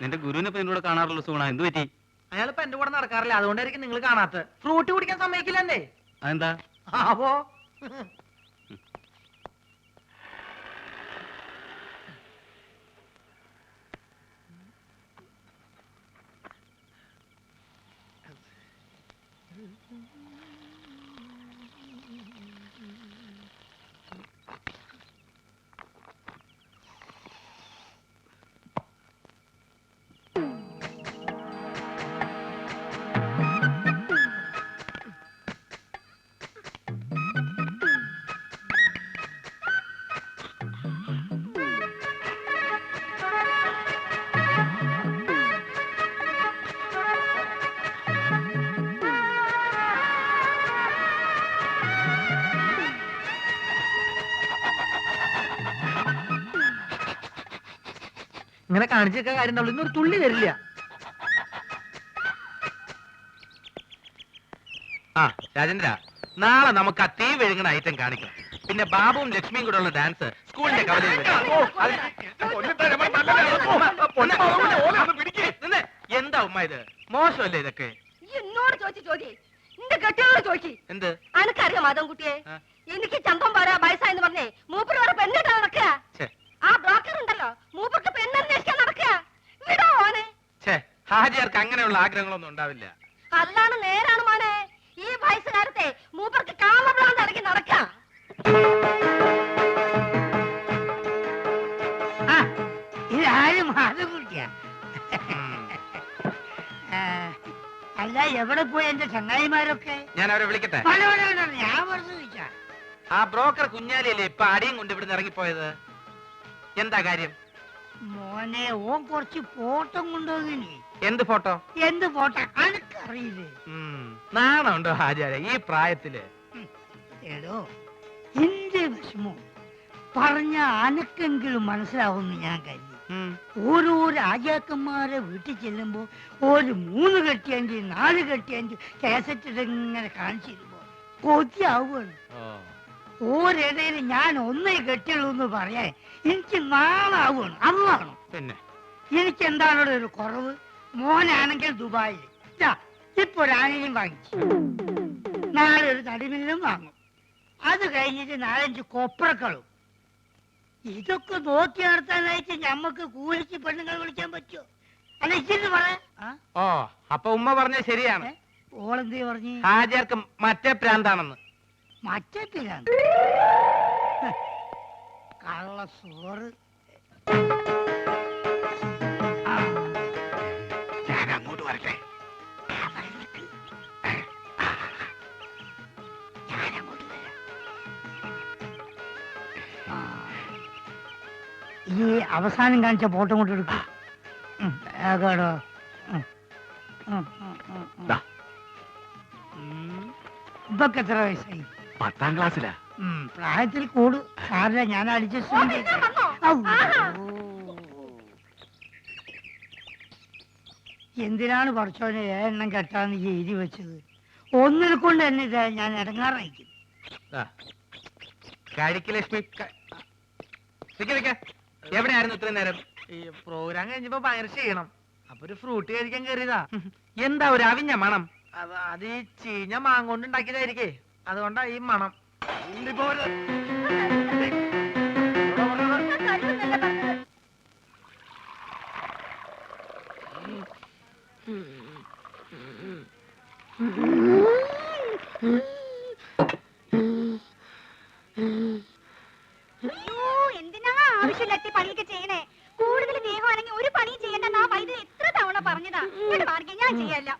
നിന്റെ ഗുരുവിനെ ഇപ്പൊ എന്നോട് കാണാറുള്ള സൂണ, എന്ത് പറ്റി? അയാളിപ്പോ എന്റെ കൂടെ നടക്കാറില്ല, അതുകൊണ്ടായിരിക്കും നിങ്ങൾ കാണാത്ത. ഫ്രൂട്ട് കുടിക്കാൻ സമ്മതിക്കില്ലേ? അതെന്താ? ആവോ. ഇങ്ങനെ കാണിച്ചൊക്കെ കാര്യം ഉണ്ടാവുള്ളൂ, ഇന്നൊരു തുള്ളി തരില്ല. ആ രാജേന്ദ്ര, നാളെ നമുക്ക് ആ തീ വെഴുങ്ങുന്ന ഐറ്റം കാണിക്കണം. പിന്നെ ബാബുവും ലക്ഷ്മിയും കൂടെ ഉള്ള ഡാൻസ് സ്കൂളിന്റെ കവലയിൽ എന്താ ഉമ്മ ഇത്? മോശമല്ലേ ഇതൊക്കെ? എന്നോട് ചോദിച്ചു നിന്റെ കെട്ടിയോട് ചോദിക്കി. എന്ത്? അനക്കറിയാം മാധവൻകുട്ടിയെ, എനിക്ക് ചമ്പം പാരാ വയസ്സായെന്ന് പറഞ്ഞേ മൂപ്പര് വേറെ പെണ്ണിട്ടാ നടക്കുക. ആ ബ്രോക്കർ ഉണ്ടല്ലോ, മൂപ്പർക്ക് പെണ്ണന്വേഷിക്കാൻ നടക്കുക. വിടോ ഓനെ. ഹാജിയാർക്ക് അങ്ങനെയുള്ള ആഗ്രഹങ്ങളൊന്നും ഉണ്ടാവില്ല. അതാണ് നേരാണ് മോനെ. ഈ വയസ്സുകാരത്തെ മൂപ്പർക്ക് കാമപ്രാന്ത് അടക്കി നടക്കാം. ഇതാരും മാധവൻകുട്ടിയാ? അല്ല, എവിടെ പോയി എന്റെ ചങ്ങായിമാരൊക്കെ? ഞാൻ അവരെ വിളിക്കട്ടെ? ഞാൻ പറഞ്ഞു. ആ ബ്രോക്കർ കുഞ്ഞാലിയല്ലേ ഇപ്പൊ അടിയും കൊണ്ട് ഇവിടുന്ന് ഇറങ്ങിപ്പോയത്? എന്താ കാര്യം? മോനെ, ഓൻ കുറച്ച് ഫോട്ടോ കൊണ്ടുപോകിനി. എന്ത് ഫോട്ടോ? എന്ത് ഫോട്ടോ അനക്കറിയില്ലേ? നാണുണ്ടോ ഹാജിയാരെ ഈ പ്രായത്തില്? എടോ, എന്റെ വിഷമോ പറഞ്ഞ അനക്കെങ്കിലും മനസ്സിലാവുമെന്ന് ഞാൻ കരുതി. ഓരോ രാജാക്കന്മാരെ വീട്ടിൽ ചെല്ലുമ്പോ ഒരു 3 കെട്ടിയഞ്ച് 4 കെട്ടിയഞ്ച് കാസറ്റ് ഇങ്ങനെ കാണിച്ചിരുമ്പോ കൊതിയാവുകയാണ്. ഓരിടയിൽ ഞാൻ ഒന്നേ കെട്ടിയുള്ളൂ എന്ന് പറയാൻ എനിക്ക് നാളാവുകയാണ്. അന്നാണ് പിന്നെ എനിക്ക് എന്താണ് ഒരു കുറവ്? മോനാണെങ്കിൽ ദുബായിൽ ഇപ്പൊ ഒരാണിനും വാങ്ങിച്ചു, നാളെ ഒരു തടിമില്ലും വാങ്ങും. അത് കഴിഞ്ഞിട്ട് 4-5 കൊപ്രക്കളും. ഇതൊക്കെ നോക്കി നടത്താനായിട്ട് ഞമ്മക്ക് കൂലിക്ക് പെണ്ണുങ്ങൾ വിളിക്കാൻ പറ്റുമോ? അല്ല, ഇച്ചിട്ട് പറയാ. ഓ, അപ്പൊ ഉമ്മ പറഞ്ഞ ശരിയാണ്. ഓളെന്തേ പറഞ്ഞു? ഹാജിയാർക്ക് മറ്റേ പ്രാന്താണെന്ന്. മറ്റേ പിരാന്ത്? കള്ള സോറ്. ഞാൻ അങ്ങോട്ട് വരട്ടെ? ഈ അവസാനം കാണിച്ച ഫോട്ടോ കൊണ്ട് എടുക്കും. ഇപ്പൊക്കെ എത്ര വയസ്സായി? 10ാം ക്ലാസ്സിലാ. പ്രായത്തിൽ കൂടു സാറില്ല, ഞാൻ അഡ്ജസ്റ്റ്. എന്തിനാണ് പഠിച്ചോനെ എണ്ണം കെട്ടാന്ന് എഴുതി വെച്ചത്? ഒന്നിൽ കൊണ്ട് തന്നെ ഞാൻ ഇടങ്ങാറായിരിക്കും. ലക്ഷ്മി എവിടെയായിരുന്നു ഇത്രയും നേരം? ഈ പ്രോഗ്രാം കഴിഞ്ഞപ്പോ ഭയങ്കര ചെയ്യണം, അപ്പൊ ഒരു ഫ്രൂട്ട് കഴിക്കാൻ കയറിയതാ. എന്താ ഒരു അവിഞ്ഞ മണം? അത് ഈ ചീഞ്ഞ മാങ്ങോണ്ട് ഉണ്ടാക്കിയതായിരിക്കേ, അതുകൊണ്ടാ ഈ മണം. എന്തിനാ ആവശ്യമില്ലാത്ത പണിയൊക്കെ ചെയ്യണേ? കൂടുതൽ ദേഹമാണെങ്കിൽ ഒരു പണിയും ചെയ്യണ്ടെന്ന് ആ വൈദ്യുതി എത്ര തവണ പറഞ്ഞതാ. ഞാൻ ചെയ്യല്ല.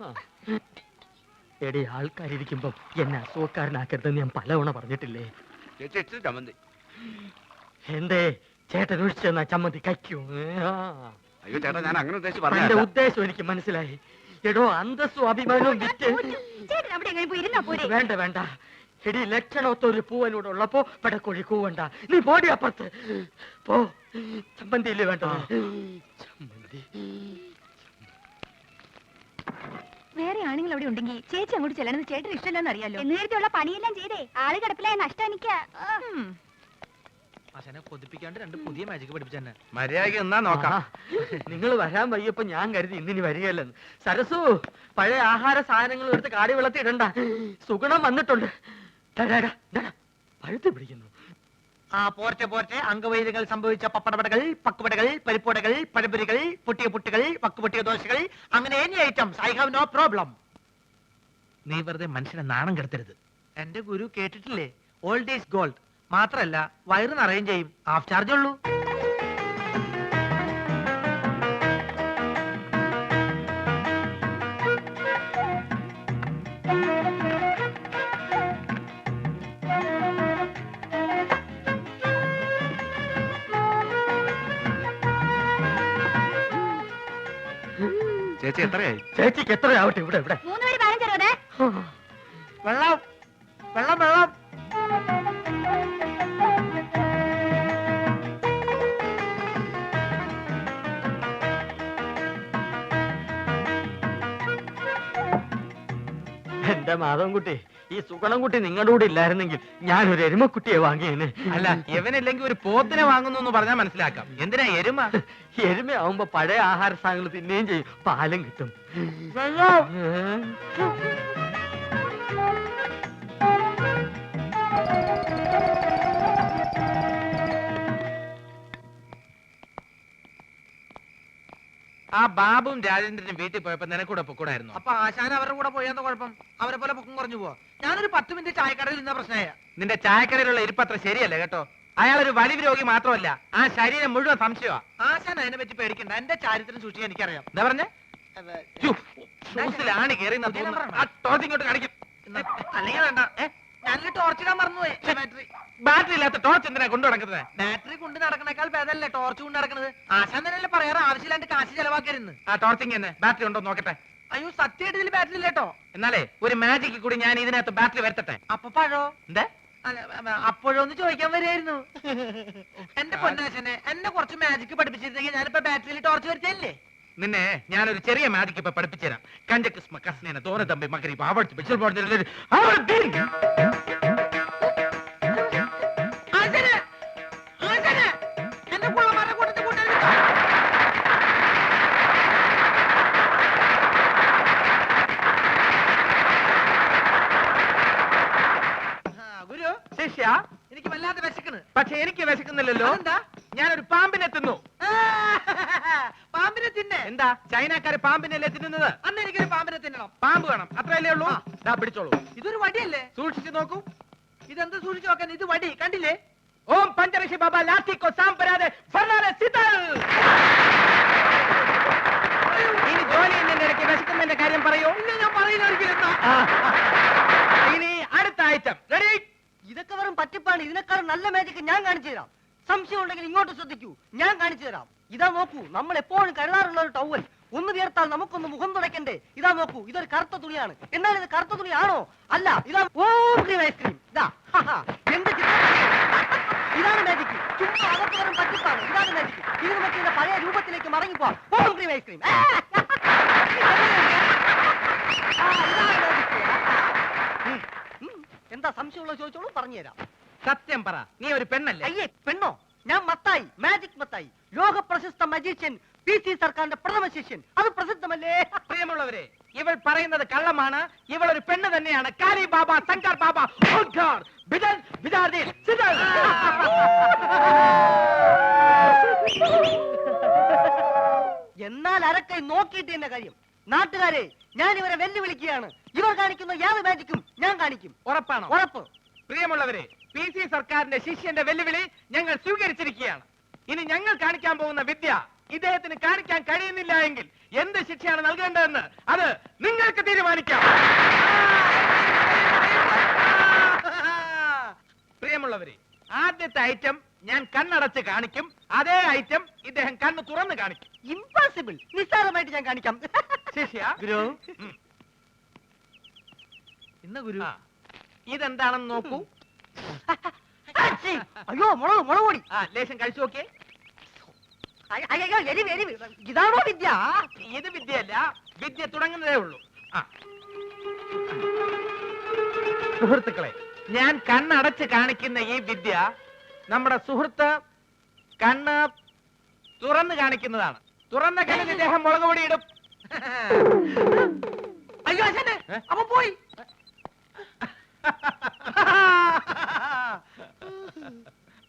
എടി, ആൾക്കാരിയ്ക്കുമ്പോ എന്നെ അസുഖക്കാരനാക്കരുതെന്ന് ഞാൻ പലവണ പറഞ്ഞിട്ടില്ലേ? എന്തേ ചേട്ടൻ ഒഴിച്ചെന്നാ ചമ്മന്തി കയ്ക്കൂ? അയ്യോ ചേട്ടാ, ഞാൻ അങ്ങനെ എന്റെ ഉദ്ദേശം എനിക്ക് മനസ്സിലായി. എടോ, അന്തസ്സും അഭിമാനവും വിറ്റ് വേണ്ട വേണ്ട. എടി, ലക്ഷണത്തൊരു പൂവനോട് ഉള്ളപ്പോ പടക്കോഴി കൂവണ്ട. നീ പോടി അപ്പുറത്ത് പോ. ചമ്മന്തിയില്ലേ വേണ്ട? ചമ്മന്തി വേറെ ആണുങ്ങൾ അവിടെ ഉണ്ടെങ്കിൽ ചേച്ചി അങ്ങോട്ട് ചെല്ലണമെന്ന് ചേട്ടന് ഇഷ്ടമല്ലെന്ന് അറിയാലോ. നേരത്തെയുള്ള പണിയെല്ലാം ചെയ്തേ ആള് കിടപ്പിലായ നഷ്ടം എനിക്ക്. ആശാനെ കൊതിപ്പിക്കാണ്ട് രണ്ട് പുതിയ മാജിക് പഠിപ്പിച്ചെന്നെ. മര്യാദയ്ക്ക് എന്നാ നോക്കാം. നിങ്ങൾ വരാൻ വയ്യപ്പോ ഞാൻ കരുതി ഇന്നിനി വരികയല്ലെന്ന്. സരസു, പഴയ ആഹാര സാധനങ്ങൾ എടുത്ത് കാടി വെള്ളത്തിൽ ഇടണ്ട. സുഗുണം വന്നിട്ടുണ്ട്. പഴുത്ത് പിടിക്കുന്നു. ആ പോർട്ടെ പോർട്ടെ, അംഗവൈദ്യങ്ങൾ സംഭവിച്ച പപ്പടപടകൾ, പക്കുപടകൾ, പരിപ്പുടകൾ, പഴപുരികൾ, പൊട്ടിയ പുട്ടുകൾ, പക്കുപൊട്ടിയ ദോശകൾ, അങ്ങനെ any items, I have no problem. നീ വെറുതെ മനുഷ്യനെ നാണം കെടുത്തരുത്. എന്റെ ഗുരു കേട്ടിട്ടില്ലേ, ഓൾഡ് ഈസ് ഗോൾഡ്. മാത്രല്ല വയറ് നിറയും ചെയ്യും, ഹാഫ് ചാർജ് ഉള്ളൂ. ചേച്ചി എത്രയായി? ചേച്ചിക്ക് എത്രയാവട്ടെ. ഇവിടെ ഇവിടെ 3 മണി 15 വെള്ളം വെള്ളം വെള്ളം. എന്റെ മാധവൻകുട്ടി, ഈ സുഗണൻകുട്ടി നിങ്ങളുടെ കൂടെ ഇല്ലായിരുന്നെങ്കിൽ ഞാനൊരു എരുമക്കുട്ടിയെ വാങ്ങിയേനെ. അല്ല, ഇവനില്ലെങ്കിൽ ഒരു പോത്തിനെ വാങ്ങുന്നു എന്ന് പറഞ്ഞാൽ മനസ്സിലാക്കാം. എന്തിനാ എരുമ? എരുമയാവുമ്പോ പഴയ ആഹാര സാധനങ്ങൾ തിന്നുകയും ചെയ്യും, പാലും കിട്ടും. ആ ബാബുവും രാജേന്ദ്രനും വീട്ടിൽ പോയപ്പോ നിനക്കൂടെ പൊക്കൂടായിരുന്നു. അപ്പൊ ആശാൻ അവരുടെ കൂടെ പോയെന്ന കുഴപ്പം? അവരെ പോലെ പൊക്കം കുറഞ്ഞു പോവാ. ഞാനൊരു 10 മിനിറ്റ് ചായക്കടയിൽ നിന്ന പ്രശ്നമായ. നിന്റെ ചായക്കടയിലുള്ള ഇരിപ്പത്ര ശരിയല്ല കേട്ടോ. അയാളൊരു വലിയ രോഗി മാത്രമല്ല, ആ ശരീരം മുഴുവൻ സംശയമാ. ആശാൻ അതിനെ പറ്റി പേടിക്കണ്ട, എന്റെ ചാരിത്രം സൂക്ഷിക്കാൻ എനിക്കറിയാം. എന്താ പറഞ്ഞേ? ഷൂസിലാണ് കയറി ഇങ്ങോട്ട് കാണിക്കും. അല്ലെങ്കിൽ വേണ്ട, ഞാനൊരു ടോർച്ചിടാൻ മറന്നുപോയി. ബാറ്ററി ഇല്ലാത്ത ടോർച്ച് എന്തിനാ കൊണ്ടു നടക്കുന്നത്? ബാറ്ററി കൊണ്ട് നടക്കണേക്കാൾ ഭേദമല്ലേ ടോർച്ച് കൊണ്ട് നടക്കുന്നത്? ആശാൻ തന്നെയല്ലേ പറയാറ് ആവശ്യമില്ലാണ്ട് കാശ് ചെലവാക്കരുന്ന്. ആ ടോർച്ചിങ് തന്നെ ബാറ്ററി ഉണ്ടോ നോക്കട്ടെ. അയ്യോ, സത്യമായിട്ട് ഇതിൽ ബാറ്ററി ഇല്ലേട്ടോ. എന്നാലേ ഒരു മാജിക്ക് കൂടി ഞാൻ ഇതിനകത്ത് ബാറ്ററി വരുത്തട്ടെ. അപ്പൊ പഴോ? എന്താ അപ്പോഴൊന്ന് ചോദിക്കാൻ വരികയായിരുന്നു. എന്റെ പൊന്നാശനെ, എന്നെ കുറച്ച് മാജിക്ക് പഠിപ്പിച്ചിരുന്നെങ്കിൽ ഞാനിപ്പോ ബാറ്ററിയിൽ ടോർച്ച് വരുത്തല്ലേ. നിന്നെ ഞാനൊരു ചെറിയ മാജിക്ക് ഇപ്പൊ പഠിപ്പിച്ചുതരാം. കഞ്ചക്കിസ്മ കസ്നേന തോന തമ്പി മകരി ആവർത്തി ബിച്ചൽ പോർഡിൽ ഗുരു ശിഷ്യ, എനിക്ക് വല്ലാതെ വിശക്കണ്. പക്ഷെ എനിക്ക് വിശക്കുന്നില്ലല്ലോ. എന്താ? ഞാനൊരു പാമ്പിനെ തിന്നു. പാമ്പിനെ തിന്നെ? എന്താ ചൈനക്കാര് പാമ്പിനല്ലേ തിന്നുന്നത്? അന്ന് എനിക്കൊരു പാമ്പിനെ തിന്നണം. പാമ്പ് വേണം, അത്രയല്ലേ ഉള്ളൂ. പിടിച്ചോളൂ. ഇതൊരു വടിയല്ലേ? സൂക്ഷിച്ചു നോക്കൂ. ഇതെന്ത് സൂക്ഷിച്ചു നോക്കാൻ? ഇത് വടി കണ്ടില്ലേ? ഓം പഞ്ചരക്ഷി ബാബ ലാത്തിക്കോ സാമ്പരാതെ ഇനി ജോലി ചെയ്യുന്നതിന്റെ ഇടയ്ക്ക് വിശക്കുന്നതിന്റെ കാര്യം പറയൂ. ഞാൻ പറയുന്ന ഇനി അടുത്ത ഐറ്റം റെഡി. ഇതൊക്കെ വെറും പറ്റിപ്പാണ്. ഇതിനേക്കാൾ നല്ല മാജിക് ഞാൻ കാണിച്ചു തരാം. സംശയം ഉണ്ടെങ്കിൽ ഇങ്ങോട്ട് ശ്രദ്ധിക്കൂ, ഞാൻ കാണിച്ചു തരാം. ഇതാ നോക്കൂ, നമ്മൾ എപ്പോഴും കരുതാറുള്ള ഒരു ടവൽ. ഒന്ന് വിയർത്താൽ നമുക്കൊന്ന് മുഖം തുടയ്ക്കണ്ടേ? ഇതാ നോക്കൂ, ഇതൊരു കറുത്ത തുണിയാണ്. എന്നാൽ ഇത് കറുത്ത തുണിയാണോ? അല്ല, ഇതാ ഓം ക്രീം ഐസ്ക്രീം. ഇതാ എന്ത് ചിത്രം! ഇതാണ് മാജിക്. ചുമ്മാ അതൊക്കെ വെറും പറ്റിപ്പാണ്. ഇതാണ് മാജിക്. ഇത് നമുക്ക് ഇതിന്റെ പഴയ രൂപത്തിലേക്ക് മടങ്ങിപ്പോവാം. ഓം ക്രീം ഐസ്ക്രീം. എന്താ സംശയമുള്ള ചോദിച്ചോളൂ, പറഞ്ഞുതരാം. സത്യം പറ, നീ ഒരു പെണ്ണല്ലേ? അയ്യേ, പെണ്ണോ? ഞാൻ മത്തായി, മാജിക് മത്തായി, ലോക പ്രശസ്ത മജീഷ്യൻ, PC സർക്കാരിന്റെ പ്രഥമ ശിഷ്യൻ. അത് പ്രസിദ്ധമല്ലേ? പ്രിയമുള്ളവരെ, ഇവൾ പറയുന്നത് കള്ളമാണ്. ഇവൾ ഒരു പെണ്ണ് തന്നെയാണ്. കാലി ബാബ, ശങ്കർ ബാബ, എന്നാൽ അരക്കൈ നോക്കിയിട്ട് എന്ന കാര്യം. നാട്ടുകാരെ, ഞാൻ ഇവരെ വെല്ലുവിളിക്കുകയാണ്. ഇവർ കാണിക്കുന്ന യാതൊരു മാജിക്കും ഞാൻ കാണിക്കും. ഉറപ്പാണോ? ഉറപ്പ്. പ്രിയമുള്ളവരെ, PC സർക്കാരിന്റെ ശിഷ്യന്റെ വെല്ലുവിളി ഞങ്ങൾ സ്വീകരിച്ചിരിക്കുകയാണ്. ഇനി ഞങ്ങൾ കാണിക്കാൻ പോകുന്ന വിദ്യ ഇദ്ദേഹത്തിന് കാണിക്കാൻ കഴിയുന്നില്ല എങ്കിൽ എന്ത് ശിക്ഷയാണ് നൽകേണ്ടതെന്ന് അത് നിങ്ങൾക്ക് തീരുമാനിക്കാം. പ്രിയമുള്ളവരെ, ആദ്യത്തെ ഐറ്റം ഞാൻ കണ്ണടച്ച് കാണിക്കും. അതേ ഐറ്റം ഇദ്ദേഹം കണ്ണ് തുറന്ന് കാണിക്കും. ഇംപോസിബിൾ. നിസ്സാരമായിട്ട് ഞാൻ കാണിക്കാം. ശിഷ്യ, ഗുരു ഇന്ന് ഗുരു ഇതെന്താണെന്ന് നോക്കൂ. അയ്യോ, മുളക് പൊടി. ലേശം കഴിച്ചു നോക്കിയേ. അയ്യോ, ഇതാണോ വിദ്യ? ഇത് വിദ്യയല്ല, വിദ്യ തുടങ്ങുന്നതേ ഉള്ളൂ. സുഹൃത്തുക്കളെ, ഞാൻ കണ്ണടച്ച് കാണിക്കുന്ന ഈ വിദ്യ നമ്മുടെ സുഹൃത്ത് കണ്ണ് തുറന്നു കാണിക്കുന്നതാണ്. തുറന്ന കണ്ണിൽ ഇദ്ദേഹം മുളക് പൊടി ഇടും. അയ്യോ അച്ഛനെ, അപ്പൊ പോയി.